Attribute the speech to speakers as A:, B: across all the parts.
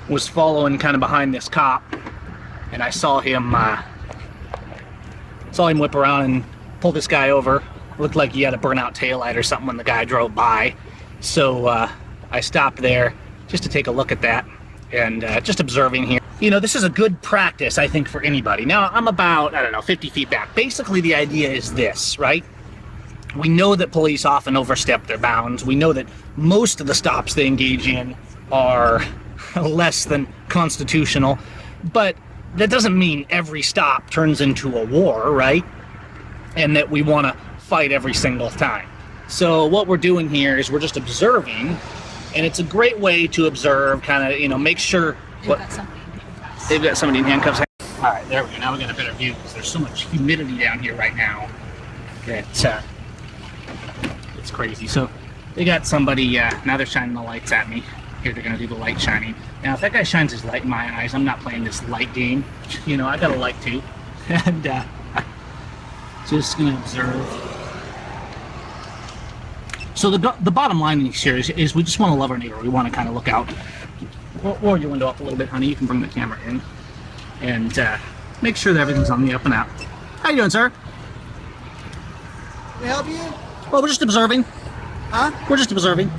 A: was following kind of behind this cop, and I saw him whip around and pull this guy over. Looked like he had a burnout taillight or something when the guy drove by. So I stopped there just to take a look at that, and just observing here. You know, this is a good practice, I think, for anybody. Now, I'm about, I don't know, 50 feet back. Basically, the idea is this, right? We know that police often overstep their bounds. We know that most of the stops they engage in are less than constitutional. But that doesn't mean every stop turns into a war, right? And that we want to fight every single time. So what we're doing here is we're just observing, and it's a great way to observe, kind of, you know, make sure they've got somebody in handcuffs. All right, there we go. Now we got a better view because there's so much humidity down here right now that it's crazy. So they got somebody, now they're shining the lights at me. Here they're gonna do the light shining. Now if that guy shines his light in my eyes, I'm not playing this light game. You know, I got a light too. And just gonna observe. So the bottom line in these here is we just want to love our neighbor. We want to kind of look out. Or your window up a little bit, honey. You can bring the camera in. And make sure that everything's on the up and out. How you doing, sir?
B: Can I help you?
A: Well, we're just observing.
B: Huh?
A: We're just observing.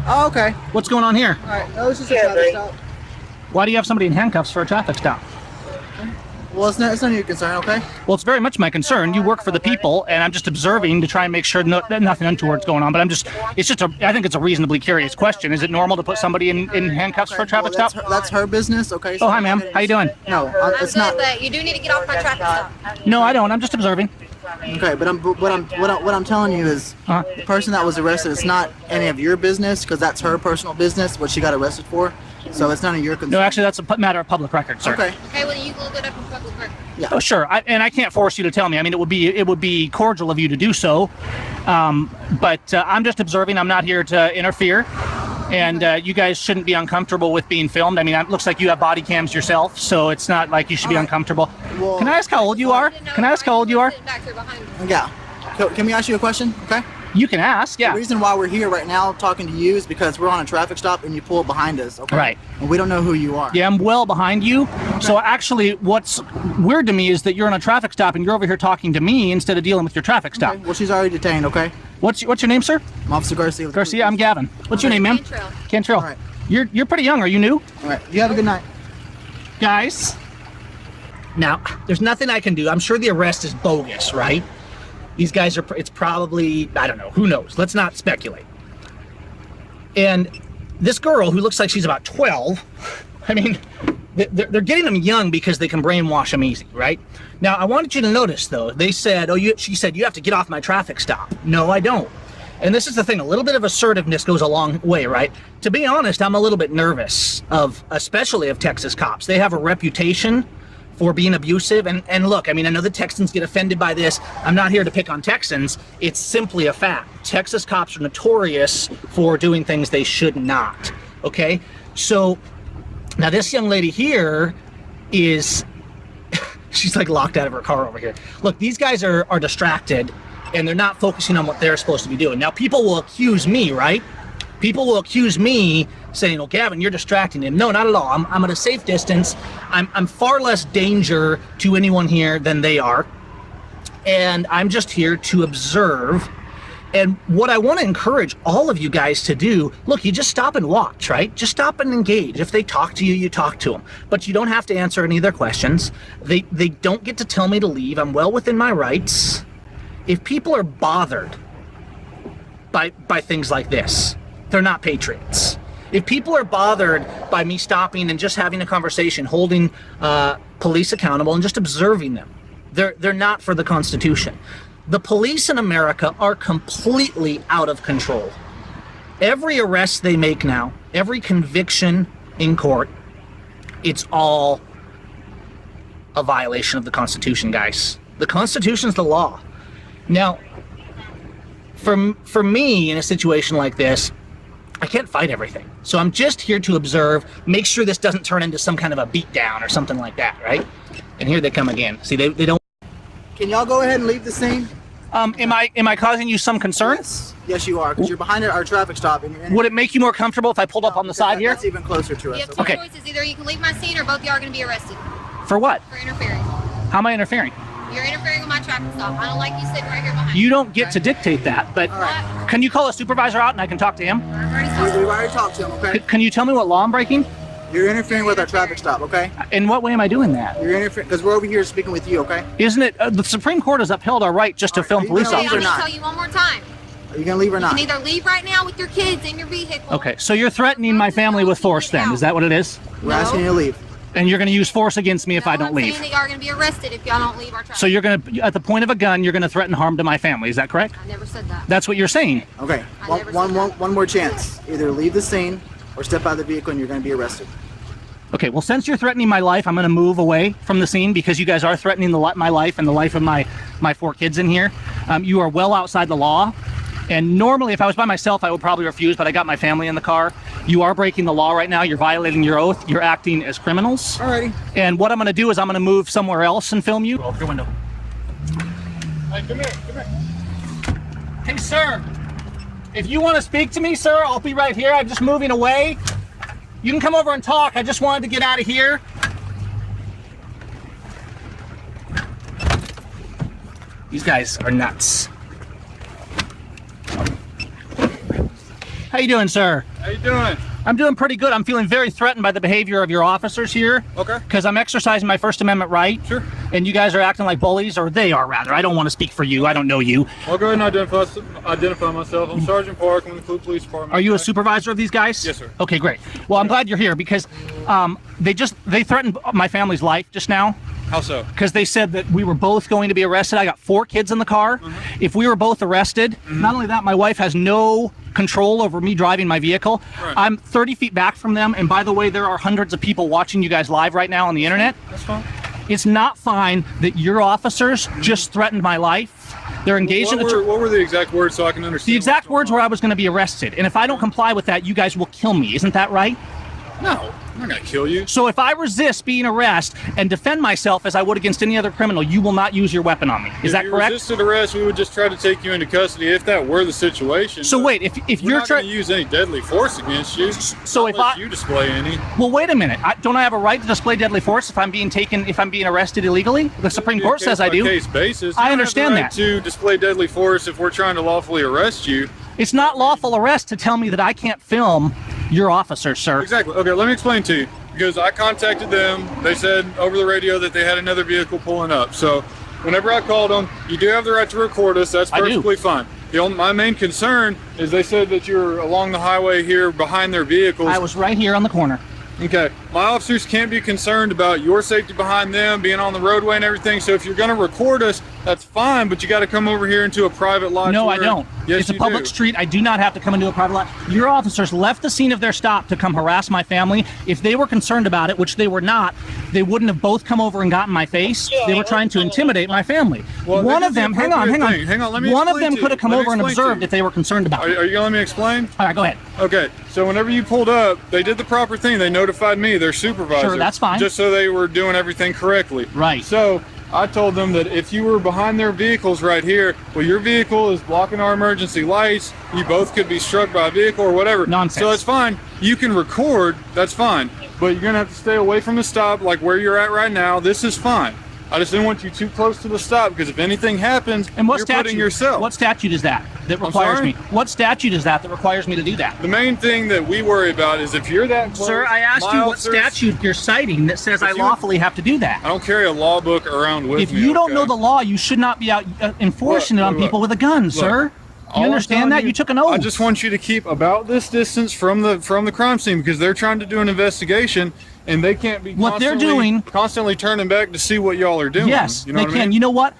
B: Oh, okay.
A: What's going on here?
B: Alright, no, it's just a traffic stop.
A: Why do you have somebody in handcuffs for a traffic stop?
B: Well, it's none of your concern, okay?
A: Well, it's very much my concern. You work for the people, and I'm just observing to try and make sure that nothing untoward's going on. But I think it's a reasonably curious question. Is it normal to put somebody in handcuffs for a traffic stop?
B: That's her business, okay? So
A: oh, hi, ma'am. How you doing?
B: No, it's not.
C: But you do need to get off my traffic stop.
A: No, I don't. I'm just observing.
B: Okay, but what I'm telling you is the person that was arrested, it's not any of your business, because that's her personal business, what she got arrested for. So it's none of your concern.
A: No, actually, that's a matter of public record, sir.
B: Okay.
C: Okay, well, you look it up in public record.
B: Yeah.
A: Oh, sure. And I can't force you to tell me. I mean, it would be cordial of you to do so. But I'm just observing. I'm not here to interfere. And you guys shouldn't be uncomfortable with being filmed. I mean, it looks like you have body cams yourself, so it's not like you should be uncomfortable.
B: Well,
A: can I ask how old you are? Can I ask how old you are?
B: Yeah. Can we ask you a question? Okay.
A: You can ask, yeah.
B: The reason why we're here right now talking to you is because we're on a traffic stop and you pulled behind us, okay?
A: Right.
B: And we don't know who you are.
A: Yeah, I'm well behind you. Okay. So actually, what's weird to me is that you're on a traffic stop and you're over here talking to me instead of dealing with your traffic stop.
B: Okay. Well, she's already detained, okay?
A: What's your name, sir?
B: I'm Officer Garcia.
A: Garcia, I'm Gavin. What's your name, ma'am? Cantrell.
B: All right.
A: You're pretty young. Are you new?
B: All right. You have a good night.
A: Guys, now, there's nothing I can do. I'm sure the arrest is bogus, right? These guys are, it's probably, I don't know, who knows? Let's not speculate. And this girl who looks like she's about 12, I mean, they're getting them young because they can brainwash them easy, right? Now, I wanted you to notice, though, they said, she said, you have to get off my traffic stop. No, I don't. And this is the thing, a little bit of assertiveness goes a long way, right? To be honest, I'm a little bit nervous especially of Texas cops. They have a reputation for being abusive, and look, I mean, I know the Texans get offended by this. I'm not here to pick on Texans. It's simply a fact. Texas cops are notorious for doing things they should not, okay? So, now this young lady here is, she's like locked out of her car over here. Look, these guys are distracted, and they're not focusing on what they're supposed to be doing. Now, people will accuse me, right? People will accuse me saying, "Oh, Gavin, you're distracting him." No, not at all. I'm at a safe distance. I'm far less danger to anyone here than they are. And I'm just here to observe. And what I want to encourage all of you guys to do, look, you just stop and watch, right? Just stop and engage. If they talk to you, you talk to them. But you don't have to answer any of their questions. They don't get to tell me to leave. I'm well within my rights. If people are bothered by things like this, they're not patriots. If people are bothered by me stopping and just having a conversation, holding police accountable and just observing them, they're not for the Constitution. The police in America are completely out of control. Every arrest they make now, every conviction in court, it's all a violation of the Constitution, guys. The Constitution's the law. Now, for me, in a situation like this, I can't fight everything. So I'm just here to observe, make sure this doesn't turn into some kind of a beatdown or something like that, right? And here they come again. See, they don't...
B: Can y'all go ahead and leave the scene?
A: Am I causing you some concern?
B: Yes, you are, because you're behind our traffic stop. And you're in
A: Would it make you more comfortable if I pulled up on the side here?
B: That's even closer to
C: You
B: us.
C: have two
A: Okay.
C: choices. Either you can leave my scene or both of you are going to be arrested
A: For what?
C: for interfering.
A: How am I interfering?
C: You're interfering with my traffic stop. I don't like you sitting right here behind me.
A: You don't get to dictate that, but
B: right.
A: can you call a supervisor out and I can talk to him?
C: I've already talked to
B: We've
C: you.
B: already talked to him, okay?
A: Can you tell me what law I'm breaking?
B: You're interfering with our traffic stop, okay?
A: In what way am I doing that?
B: You're interfering, because we're over here speaking with you, okay?
A: Isn't it, the Supreme Court has upheld our right just to film
B: are you
A: police
B: gonna
C: Okay, I'm
B: leave or
A: officers.
C: going to
B: not?
C: tell you one more time.
B: Are you going to leave or
C: You
B: not?
C: can either leave right now with your kids in your vehicle.
A: Okay, so you're threatening my family with force then, is that what it is?
B: We're asking you to leave.
A: And you're gonna use force against me if I don't
C: I'm
A: leave.
C: saying that y'all are going to be arrested if y'all don't leave our traffic.
A: So you're gonna, at the point of a gun, you're gonna threaten harm to my family, is that correct?
C: I never said that.
A: That's what you're saying.
B: Okay,
C: I never said that.
B: one more chance. Either leave the scene or step out of the vehicle and you're going to be arrested.
A: Okay, well, since you're threatening my life, I'm gonna move away from the scene because you guys are threatening my life and the life of my 4 kids in here. You are well outside the law. And normally, if I was by myself, I would probably refuse, but I got my family in the car. You are breaking the law right now. You're violating your oath. You're acting as criminals.
B: Alrighty.
A: And what I'm going to do is I'm going to move somewhere else and film you. Roll up your window.
D: Hey, come here.
A: Hey, sir. If you want to speak to me, sir, I'll be right here. I'm just moving away. You can come over and talk. I just wanted to get out of here. These guys are nuts. How you doing, sir?
D: How you doing?
A: I'm doing pretty good. I'm feeling very threatened by the behavior of your officers here.
D: Okay.
A: Because I'm exercising my First Amendment right.
D: Sure.
A: And you guys are acting like bullies, or they are rather. I don't want to speak for you. I don't know you.
D: I'll go ahead and identify myself. I'm Sergeant Park. I'm with the Police Department.
A: Are you a supervisor of these guys?
D: Yes, sir.
A: Okay, great. Well, I'm glad you're here because they threatened my family's life just now.
D: How so?
A: Because they said that we were both going to be arrested. I got 4 kids in the car. If we were both arrested, not only that, my wife has no control over me driving my vehicle.
D: Right.
A: I'm 30 feet back from them. And by the way, there are hundreds of people watching you guys live right now on the internet.
D: That's fine.
A: It's not fine that your officers just threatened my life. They're engaged in
D: What were the exact words so I can understand?
A: the exact
D: what's going
A: words were I was going to be arrested. And if I don't comply with that, you guys will kill me. Isn't that right?
D: on? No, I'm not gonna kill you.
A: So if I resist being arrested and defend myself as I would against any other criminal, you will not use your weapon on me. Is that
D: If you
A: correct?
D: resisted arrest, we would just try to take you into custody if that were the situation.
A: So
D: but
A: wait, if
D: we're
A: you're
D: not going
A: trying,
D: to use any deadly force against you.
A: So if
D: unless
A: I-
D: you display any.
A: well, wait a minute. Don't I have a right to display deadly force if I'm being arrested illegally? The Supreme
D: It'd be a
A: Court says I do.
D: case-by-case basis.
A: I
D: You don't have the
A: understand
D: right
A: that.
D: to display deadly force if we're trying to lawfully arrest you.
A: It's not lawful arrest to tell me that I can't film your officer, sir.
D: Exactly. Okay, let me explain to you. Because I contacted them, they said over the radio that they had another vehicle pulling up. So whenever I called them, you do have the right to record us. That's
A: I do.
D: perfectly fine. My main concern is they said that you're along the highway here behind their vehicles.
A: I was right here on the corner.
D: Okay, my officers can't be concerned about your safety behind them, being on the roadway and everything. So if you're going to record us, that's fine, but you got to come over here into a private lot.
A: No,
D: to
A: I
D: where-
A: don't.
D: Yes,
A: It's a
D: you
A: public
D: do.
A: street. I do not have to come into a private lot. Your officers left the scene of their stop to come harass my family. If they were concerned about it, which they were not, they wouldn't have both come over and gotten my face. They were trying to intimidate my family.
D: Well,
A: One
D: they
A: of
D: did the
A: them, hang on.
D: appropriate thing. Hang on, let me
A: One of
D: explain
A: them
D: to
A: could
D: you.
A: have come
D: Let me
A: over and
D: explain to
A: observed
D: you.
A: if they were concerned about
D: Are
A: it.
D: you going to let me explain?
A: All right, go ahead.
D: Okay, so whenever you pulled up, they did the proper thing. They notified me, their supervisor.
A: Sure, that's fine.
D: Just so they were doing everything correctly.
A: Right.
D: So I told them that if you were behind their vehicles right here, well, your vehicle is blocking our emergency lights. You both could be struck by a vehicle or whatever.
A: Nonsense.
D: So that's fine. You can record. That's fine. But you're going to have to stay away from the stop like where you're at right now. This is fine. I just didn't want you too close to the stop because if anything happens,
A: And what
D: you're
A: statute?
D: putting yourself.
A: What statute is that requires
D: sorry?
A: me? What statute is that requires me to do that?
D: The main thing that we worry about is if you're that close.
A: Sir, I asked
D: my
A: you what
D: officers-
A: statute you're citing that says I
D: you-
A: lawfully have to do that.
D: I don't carry a law book around with
A: If
D: me.
A: you don't
D: okay?
A: know the law, you should not be out enforcing it on
D: look,
A: people with a gun, sir.
D: All
A: You
D: I'm
A: understand
D: telling
A: that? You took an oath.
D: I just want you to keep about this distance from the crime scene because they're trying to do an investigation and they can't be
A: What they're doing-
D: constantly turning back to see what y'all are doing.
A: Yes,
D: you know
A: they
D: what
A: can.
D: I mean?
A: You know what?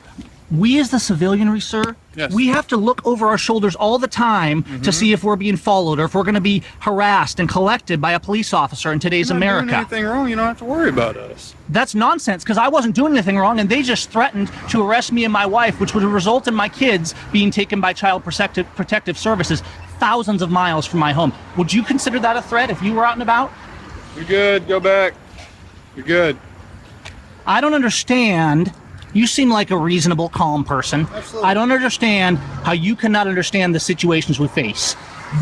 A: We as the civilianry, sir,
D: Yes.
A: we have to look over our shoulders all the time to see if we're being followed or if we're going to be harassed and collected by a police officer in today's
D: You're not doing
A: America.
D: anything wrong. You don't have to worry about us.
A: That's nonsense because I wasn't doing anything wrong and they just threatened to arrest me and my wife, which would result in my kids being taken by Child Protective Services thousands of miles from my home. Would you consider that a threat if you were out and about?
D: You're good. Go back. You're good.
A: I don't understand You seem like a reasonable, calm person.
D: Absolutely.
A: I don't understand how you cannot understand the situations we face.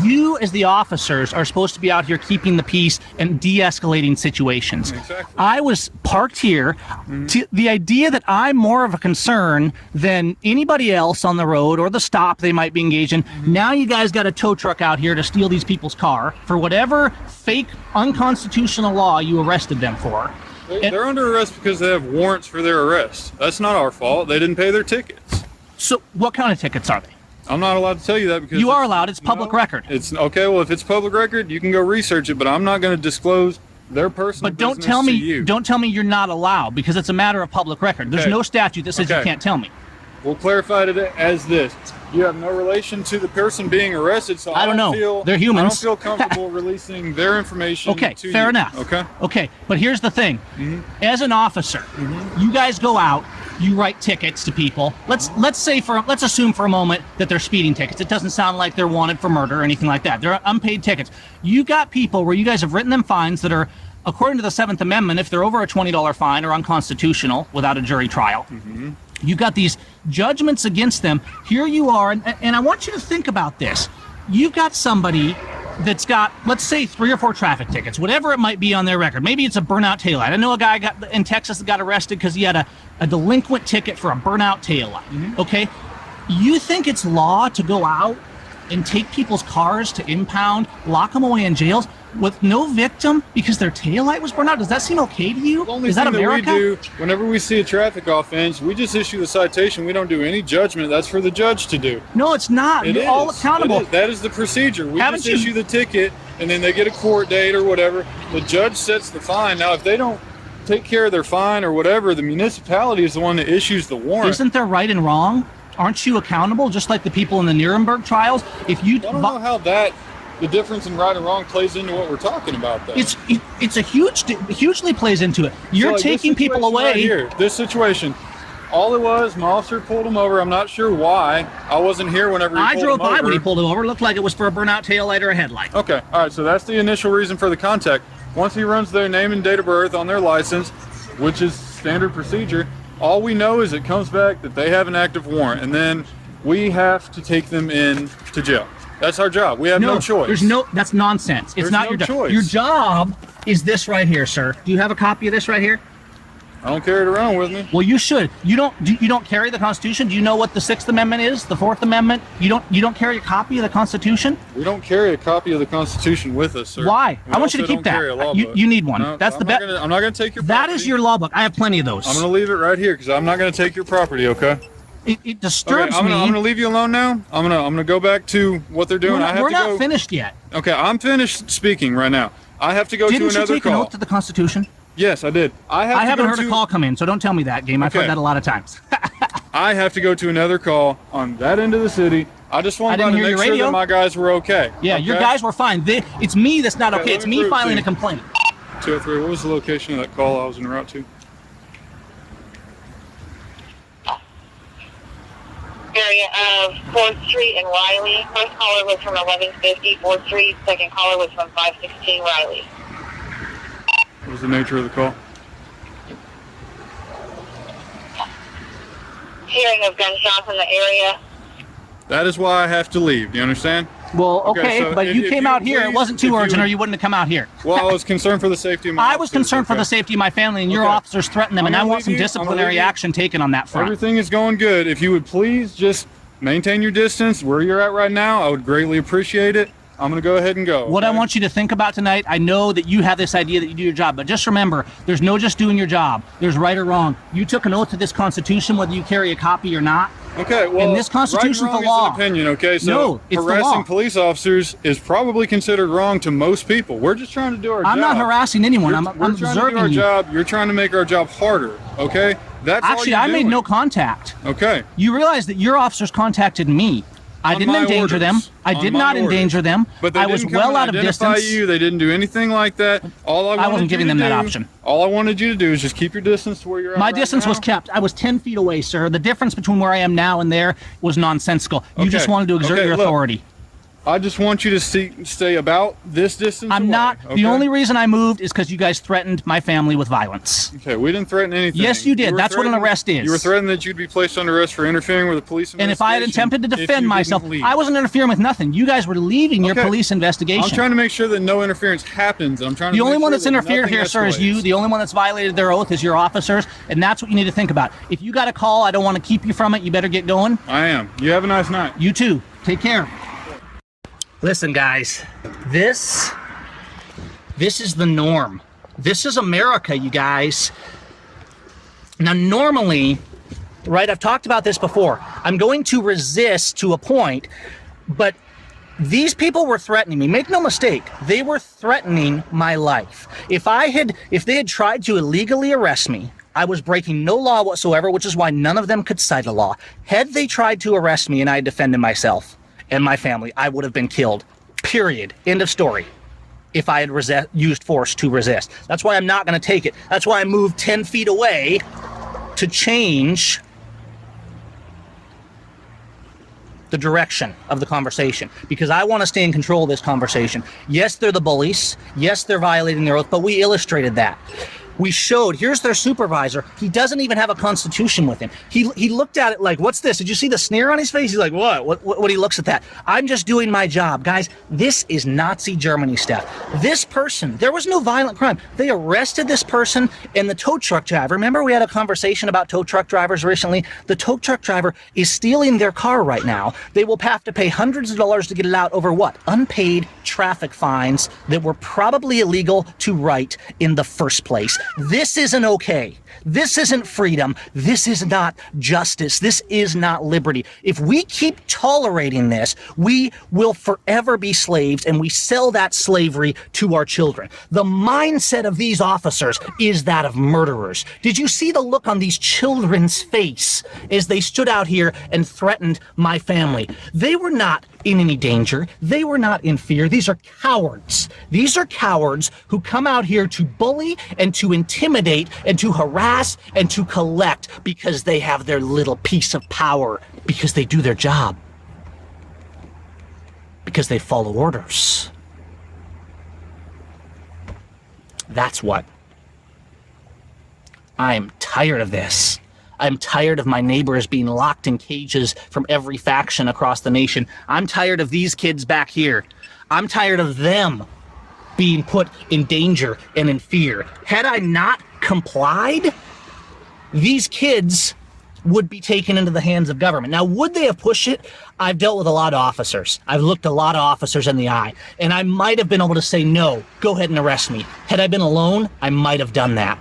A: You, as the officers, are supposed to be out here keeping the peace and de-escalating situations.
D: Exactly.
A: I was parked here. The idea that I'm more of a concern than anybody else on the road or the stop they might be engaged in. Now you guys got a tow truck out here to steal these people's car for whatever fake, unconstitutional law you arrested them for.
D: They're under arrest because they have warrants for their arrest. That's not our fault. They didn't pay their tickets.
A: So what kind of tickets are they?
D: I'm not allowed to tell you that because
A: You are allowed. It's public record.
D: It's okay. Well, if it's public record, you can go research it, but I'm not going to disclose their personal
A: But don't
D: business
A: tell
D: to
A: me
D: you.
A: don't tell me you're not allowed because it's a matter of public record. There's
D: Okay.
A: no statute that says you
D: Okay.
A: can't tell me.
D: We'll clarify it as this: you have no relation to the person being arrested, so
A: I don't know.
D: Feel,
A: They're humans.
D: I don't feel comfortable releasing their information.
A: Okay,
D: to
A: fair
D: you.
A: enough.
D: Okay.
A: Okay, but here's the thing. As an officer, you guys go out, you write tickets to people. Let's assume for a moment that they're speeding tickets. It doesn't sound like they're wanted for murder or anything like that. They're unpaid tickets. You got people where you guys have written them fines that are, according to the 7th Amendment, if they're over a $20 fine, are unconstitutional without a jury trial. You got these judgments against them. Here you are, and I want you to think about this. You've got somebody that's got, let's say, 3 or 4 traffic tickets, whatever it might be on their record. Maybe it's a burnout taillight. I know a guy in Texas that got arrested because he had a delinquent ticket for a burnout taillight. Okay? You think it's law to go out and take people's cars to impound, lock them away in jails with no victim because their taillight was burned out? Does that seem okay to you?
D: The only
A: Is that
D: thing
A: America?
D: that we do whenever we see a traffic offense, we just issue the citation. We don't do any judgment. That's for the judge to do.
A: No, it's not.
D: It
A: You're
D: is.
A: all accountable.
D: It is. That is the procedure. We
A: Haven't
D: just
A: you-
D: issue the ticket, and then they get a court date or whatever. The judge sets the fine. Now, if they don't take care of their fine or whatever, the municipality is the one that issues the warrant.
A: Isn't there right and wrong? Aren't you accountable, just like the people in the Nuremberg trials? If you,
D: I don't know how the difference in right and wrong plays into what we're talking about, though.
A: it's a hugely plays into it. You're
D: So, like, this
A: taking people
D: situation
A: away.
D: Right here, this situation, all it was, my officer pulled him over. I'm not sure why. I wasn't here whenever he
A: I
D: pulled
A: drove
D: him
A: by
D: over.
A: when he pulled him over. It looked like it was for a burnout taillight or a headlight.
D: Okay, all right, so that's the initial reason for the contact. Once he runs their name and date of birth on their license, which is standard procedure, all we know is it comes back that they have an active warrant, and then we have to take them in to jail. That's our job. We have no choice.
A: That's nonsense. It's
D: There's
A: not
D: no
A: your job.
D: choice.
A: Your job is this right here, sir. Do you have a copy of this right here?
D: I don't carry it around with me.
A: Well, you should. You don't carry the Constitution? Do you know what the 6th Amendment is? The 4th Amendment? You don't carry a copy of the Constitution?
D: We don't carry a copy of the Constitution with us, sir.
A: Why?
D: We
A: I want you to
D: also
A: keep
D: don't carry a
A: that.
D: law
A: You
D: book.
A: need one.
D: No,
A: That's
D: I'm
A: the
D: not
A: best.
D: I'm not going to take your
A: That
D: property.
A: is your law book. I have plenty of those.
D: I'm going to leave it right here because I'm not going to take your property, okay?
A: It
D: Okay,
A: disturbs
D: I'm
A: me.
D: going to leave you alone now. I'm going to go back to what they're doing.
A: We're not finished yet.
D: Okay, I'm finished speaking right now. I have to go
A: Didn't
D: to
A: you
D: another
A: take an
D: call.
A: oath to the Constitution?
D: Yes, I did. I
A: haven't heard a call come in, so don't tell me that, Game. I've
D: Okay.
A: heard that a lot of times.
D: I have to go to another call on that end of the city. I just
A: I
D: wanted
A: didn't
D: to
A: hear
D: make
A: your
D: sure
A: radio.
D: that my guys were okay.
A: Yeah,
D: okay?
A: your guys were fine. It's me that's not
D: Okay,
A: okay.
D: let
A: It's
D: me
A: me
D: prove it
A: filing
D: to
A: a
D: you.
A: complaint.
D: 203. What was the location of that call I was en route to?
E: Area of 4th Street and Riley. First caller was from 1150 4th Street. Second caller was from 516 Riley.
D: What was the nature of the call?
E: Hearing of gunshots in the area.
D: That is why I have to leave. Do you understand?
A: Well,
D: Okay,
A: okay,
D: so
A: but
D: if-
A: you
D: if
A: came
D: you
A: out here. It
D: please-
A: wasn't
D: if
A: too
D: you
A: urgent,
D: would-
A: or you wouldn't have come out here.
D: Well, I was concerned for the safety of my
A: I was
D: officers,
A: concerned for
D: okay?
A: the safety of my family, and your
D: Okay.
A: officers threatened them,
D: I'm
A: and I
D: gonna
A: want
D: leave
A: some
D: you. I'm gonna
A: disciplinary
D: leave you.
A: action taken on that front.
D: Everything is going good. If you would please just maintain your distance where you're at right now, I would greatly appreciate it. I'm going to go ahead and go.
A: What I
D: okay?
A: want you to think about tonight, I know that you have this idea that you do your job, but just remember, there's no just doing your job. There's right or wrong. You took an oath to this Constitution, whether you carry a copy or not.
D: Okay, well,
A: And this Constitution's
D: right and wrong
A: the law.
D: is an opinion, okay? So
A: No, it's the
D: harassing
A: law.
D: police officers is probably considered wrong to most people. We're just trying to do our job.
A: I'm not harassing anyone. I'm
D: We're trying to do
A: observing
D: our
A: you.
D: job. You're trying to make our job harder, okay? That's all
A: Actually,
D: you're
A: I made
D: doing.
A: no contact.
D: Okay.
A: You realize that your officers contacted me. I
D: On
A: didn't
D: my
A: endanger
D: orders.
A: them. I
D: On
A: did
D: my
A: not
D: orders.
A: endanger them.
D: But they
A: I was
D: didn't come
A: well
D: and
A: out of
D: identify
A: distance.
D: you. They didn't do anything like that. All I wanted
A: wasn't giving
D: you
A: them
D: to
A: that
D: do-
A: option.
D: All I wanted you to do is just keep your distance to where you're at.
A: My
D: right
A: distance was
D: now.
A: kept. I was 10 feet away, sir. The difference between where I am now and there was nonsensical. You just
D: Okay.
A: wanted to exert
D: Okay,
A: your
D: look.
A: authority.
D: I just want you to stay about this distance
A: I'm
D: away,
A: not.
D: okay?
A: The only reason I moved is because you guys threatened my family with violence.
D: Okay, we didn't threaten anything.
A: Yes, you did. That's what an arrest is.
D: You were threatened that you'd be placed under arrest for interfering with a police investigation.
A: And if I had attempted to defend myself, I wasn't interfering with nothing. You guys were leaving your police investigation.
D: I'm trying to make sure that no interference happens. I'm trying to
A: The only
D: make
A: one
D: sure
A: that's
D: that
A: interfered here,
D: nothing
A: sir, is you.
D: escalates.
A: The only one that's violated their oath is your officers, and that's what you need to think about. If you got a call, I don't want to keep you from it. You better get going.
D: I am. You have a nice night.
A: You too. Take care. Listen, guys, this is the norm. This is America, you guys. Now, normally, right, I've talked about this before. I'm going to resist to a point, but these people were threatening me. Make no mistake, they were threatening my life. If they had tried to illegally arrest me, I was breaking no law whatsoever, which is why none of them could cite a law. Had they tried to arrest me and I had defended myself and my family, I would have been killed. Period. End of story. If I had used force to resist. That's why I'm not going to take it. That's why I moved 10 feet away to change the direction of the conversation, because I want to stay in control of this conversation. Yes, they're the bullies. Yes, they're violating their oath, but we illustrated that. We showed, here's their supervisor. He doesn't even have a constitution with him. He looked at it like, what's this? Did you see the sneer on his face? He's like, what? What he looks at that. I'm just doing my job. Guys, this is Nazi Germany stuff. This person, there was no violent crime. They arrested this person and the tow truck driver. Remember we had a conversation about tow truck drivers recently? The tow truck driver is stealing their car right now. They will have to pay hundreds of dollars to get it out over what? Unpaid traffic fines that were probably illegal to write in the first place. This isn't okay. This isn't freedom. This is not justice. This is not liberty. If we keep tolerating this, we will forever be slaves, and we sell that slavery to our children. The mindset of these officers is that of murderers. Did you see the look on these children's face as they stood out here and threatened my family? They were not in any danger. They were not in fear. These are cowards. These are cowards who come out here to bully and to intimidate and to harass and to collect because they have their little piece of power, because they do their job, because they follow orders. That's what. I'm tired of this. I'm tired of my neighbors being locked in cages from every faction across the nation. I'm tired of these kids back here. I'm tired of them being put in danger and in fear. Had I not complied, these kids would be taken into the hands of government. Now, would they have pushed it? I've dealt with a lot of officers. I've looked a lot of officers in the eye, and I might have been able to say, no, go ahead and arrest me. Had I been alone, I might have done that.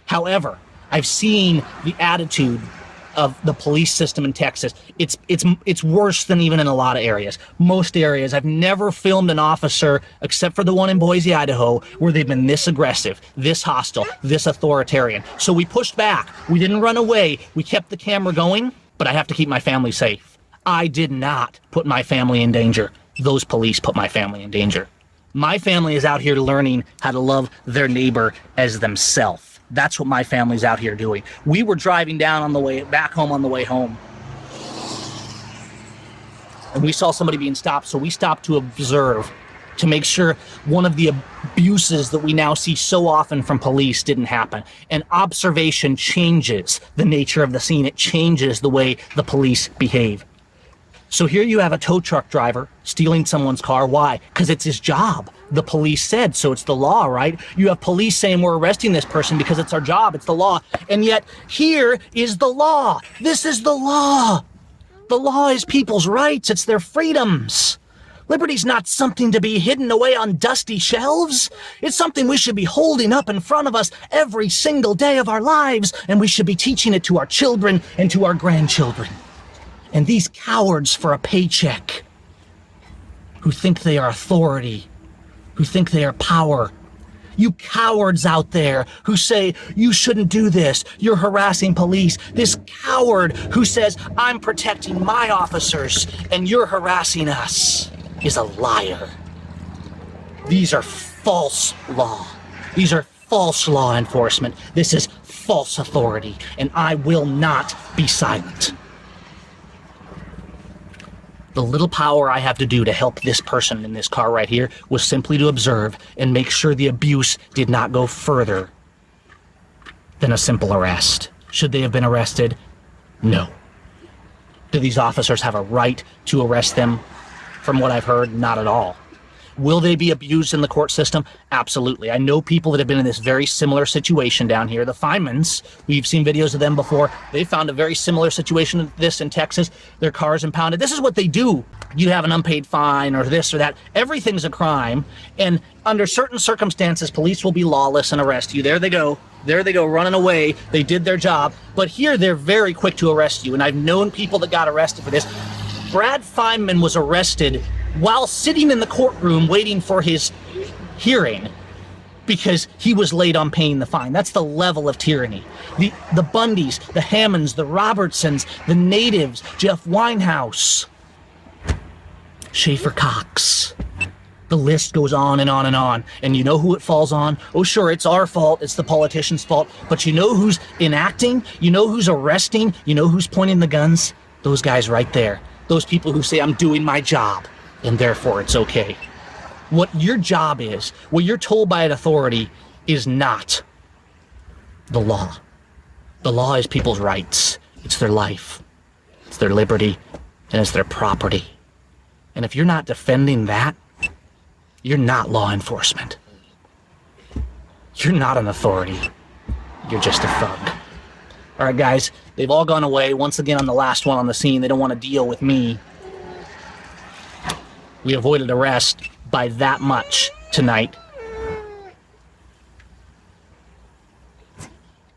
A: However, I've seen the attitude of the police system in Texas. It's worse than even in a lot of areas. Most areas, I've never filmed an officer, except for the one in Boise, Idaho, where they've been this aggressive, this hostile, this authoritarian. So we pushed back. We didn't run away. We kept the camera going, but I have to keep my family safe. I did not put my family in danger. Those police put my family in danger. My family is out here learning how to love their neighbor as themselves. That's what my family's out here doing. We were driving down on the way back home on the way home, and we saw somebody being stopped, so we stopped to observe, to make sure one of the abuses that we now see so often from police didn't happen. And observation changes the nature of the scene. It changes the way the police behave. So here you have a tow truck driver stealing someone's car. Why? Because it's his job. The police said, so it's the law, right? You have police saying we're arresting this person because it's our job, it's the law. And yet here is the law. This is the law. The law is people's rights. It's their freedoms. Liberty's not something to be hidden away on dusty shelves. It's something we should be holding up in front of us every single day of our lives, and we should be teaching it to our children and to our grandchildren. And these cowards for a paycheck, who think they are authority, who think they are power, you cowards out there who say, you shouldn't do this, you're harassing police, this coward who says, I'm protecting my officers and you're harassing us, is a liar. These are false law. These are false law enforcement. This is false authority, and I will not be silent. The little power I have to do to help this person in this car right here was simply to observe and make sure the abuse did not go further than a simple arrest. Should they have been arrested? No. Do these officers have a right to arrest them? From what I've heard, not at all. Will they be abused in the court system? Absolutely. I know people that have been in this very similar situation down here. The Feynmans, we've seen videos of them before. They found a very similar situation to this in Texas. Their cars impounded. This is what they do. You have an unpaid fine or this or that. Everything's a crime. And under certain circumstances, police will be lawless and arrest you. There they go. There they go, running away. They did their job. But here, they're very quick to arrest you. And I've known people that got arrested for this. Brad Feynman was arrested while sitting in the courtroom waiting for his hearing because he was late on paying the fine. That's the level of tyranny. The Bundys, the Hammonds, the Robertsons, the Natives, Jeff Winehouse, Schaefer Cox. The list goes on and on and on. And you know who it falls on? Oh, sure, it's our fault. It's the politicians' fault. But you know who's enacting? You know who's arresting? You know who's pointing the guns? Those guys right there. Those people who say, I'm doing my job, and therefore it's okay. What your job is, what you're told by an authority, is not the law. The law is people's rights. It's their life. It's their liberty. And it's their property. And if you're not defending that, you're not law enforcement. You're not an authority. You're just a thug. All right, guys, they've all gone away. Once again, I'm the last one on the scene. They don't want to deal with me. We avoided arrest by that much tonight.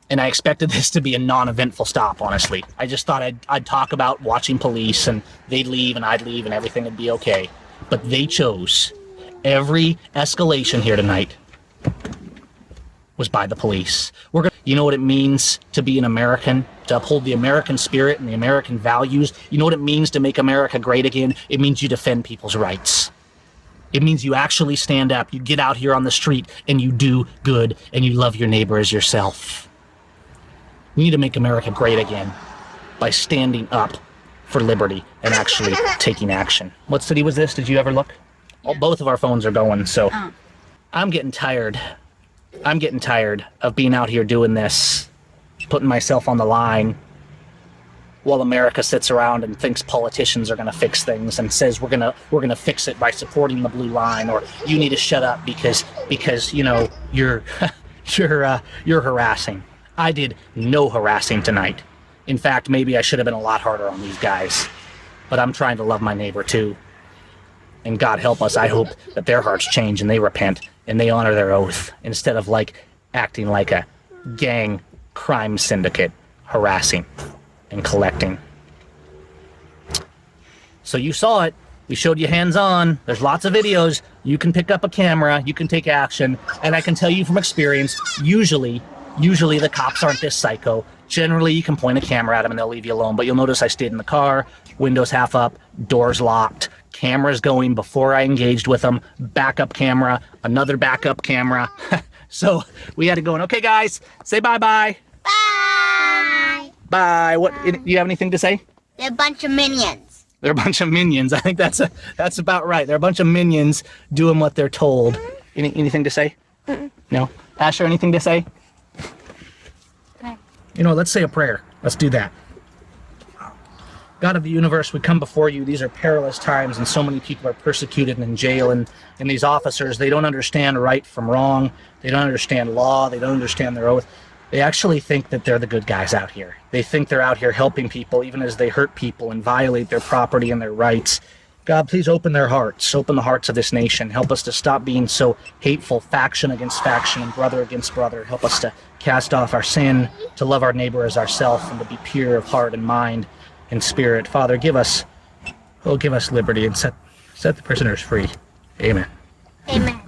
A: And I expected this to be a non-eventful stop, honestly. I just thought I'd talk about watching police, and they'd leave, and I'd leave, and everything would be okay. But they chose. Every escalation here tonight was by the police. You know what it means to be an American, to uphold the American spirit and the American values? You know what it means to make America great again? It means you defend people's rights. It means you actually stand up, you get out here on the street, and you do good, and you love your neighbor as yourself. We need to make America great again by standing up for liberty and actually taking action. What city was this? Did you ever look? Oh, both of our phones are going, so I'm getting tired. I'm getting tired of being out here doing this, putting myself on the line while America sits around and thinks politicians are going to fix things and says we're going to fix it by supporting the blue line, or you need to shut up because you know you're you're harassing. I did no harassing tonight. In fact, maybe I should have been a lot harder on these guys. But I'm trying to love my neighbor too. And God help us, I hope that their hearts change and they repent and they honor their oath instead of acting like a gang crime syndicate, harassing and collecting. So you saw it. We showed you hands-on. There's lots of videos. You can pick up a camera. You can take action. And I can tell you from experience, usually the cops aren't this psycho. Generally, you can point a camera at them and they'll leave you alone. But you'll notice I stayed in the car, windows half up, doors locked, cameras going before I engaged with them, backup camera, another backup camera. So we had to go in. Okay, guys, say bye-bye.
F: Bye.
A: Bye. What? Do you have anything to say?
F: They're a bunch of minions.
A: They're a bunch of minions. I think that's about right. They're a bunch of minions doing what they're told. Anything to say? No? Asher, anything to say? You know, let's say a prayer. Let's do that. God of the universe, we come before you. These are perilous times, and so many people are persecuted and in jail. And these officers, they don't understand right from wrong. They don't understand law. They don't understand their oath. They actually think that they're the good guys out here. They think they're out here helping people, even as they hurt people and violate their property and their rights. God, please open their hearts. Open the hearts of this nation. Help us to stop being so hateful, faction against faction and brother against brother. Help us to cast off our sin, to love our neighbor as ourselves, and to be pure of heart and mind and spirit. Father, give us liberty and set the prisoners free. Amen.
F: Amen.